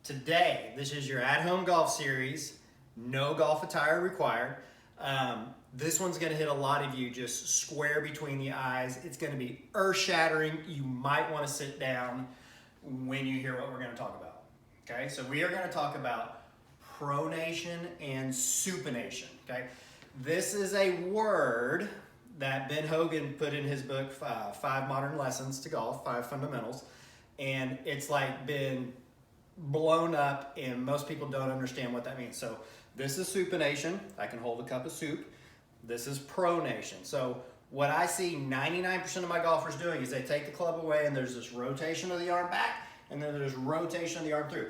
Today, this is your at-home golf series, no golf attire required. This one's gonna hit a lot of you just square between the eyes. It's gonna be earth-shattering. You might wanna sit down when you hear what we're gonna talk about. Okay, so we are gonna talk about pronation and supination, okay? This is a word that Ben Hogan put in his book, 5 Modern Lessons to Golf, 5 Fundamentals, and it's like been blown up and most people don't understand what that means. So this is supination. I can hold a cup of soup. This is pronation. So what I see 99% of my golfers doing is they take the club away and there's this rotation of the arm back and then there's rotation of the arm through.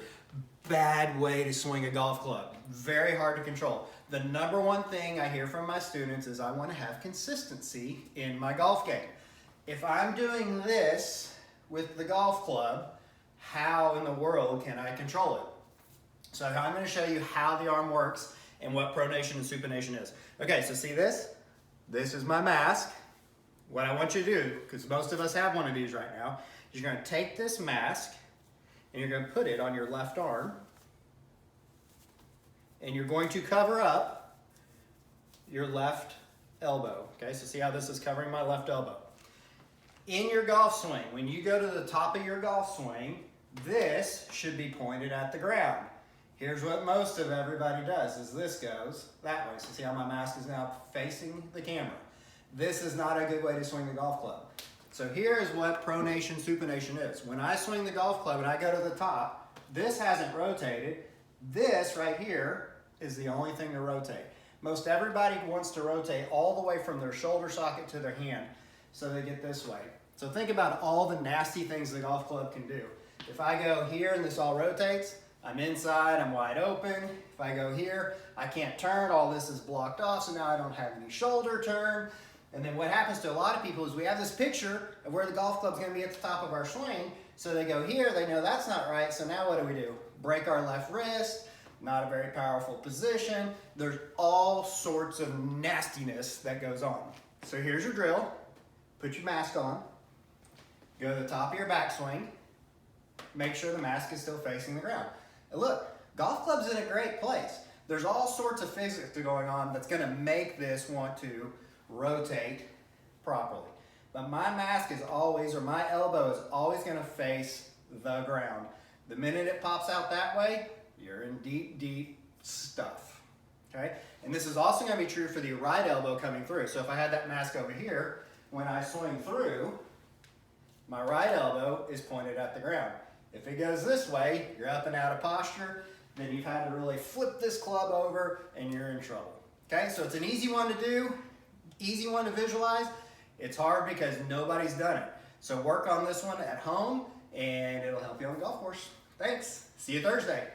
Bad way to swing a golf club. Very hard to control. The number one thing I hear from my students is I want to have consistency in my golf game. If I'm doing this with the golf club, how in the world can I control it? So I'm going to show you how the arm works and what pronation and supination is. Okay, so see this? This is my mask. What I want you to do, because most of us have one of these right now, is you're going to take this mask and you're going to put it on your left arm and you're going to cover up your left elbow. Okay, so see how this is covering my left elbow. In your golf swing, when you go to the top of your golf swing, this should be pointed at the ground. Here's what most of everybody does, is this goes that way. So see how my mask is now facing the camera. This is not a good way to swing the golf club. So here is what pronation, supination is. When I swing the golf club and I go to the top, this hasn't rotated. This right here is the only thing to rotate. Most everybody wants to rotate all the way from their shoulder socket to their hand so they get this way. So think about all the nasty things the golf club can do. If I go here and this all rotates, I'm inside, I'm wide open. If I go here, I can't turn, all this is blocked off, so now I don't have any shoulder turn. And then what happens to a lot of people is we have this picture of where the golf club's gonna be at the top of our swing, so they go here, they know that's not right, so now what do? Break our left wrist, not a very powerful position. There's all sorts of nastiness that goes on. So here's your drill. Put your mask on, go to the top of your backswing, make sure the mask is still facing the ground. And look, golf club's in a great place. There's all sorts of physics going on that's gonna make this want to rotate properly. But my mask is always, or my elbow is always gonna face the ground. The minute it pops out that way, you're in deep, deep stuff, okay? And this is also gonna be true for the right elbow coming through. So if I had that mask over here, when I swing through, my right elbow is pointed at the ground. If it goes this way, you're up and out of posture, then you've had to really flip this club over and you're in trouble. Okay, so it's an easy one to do, easy one to visualize. It's hard because nobody's done it. So work on this one at home and it'll help you on the golf course. Thanks, see you Thursday.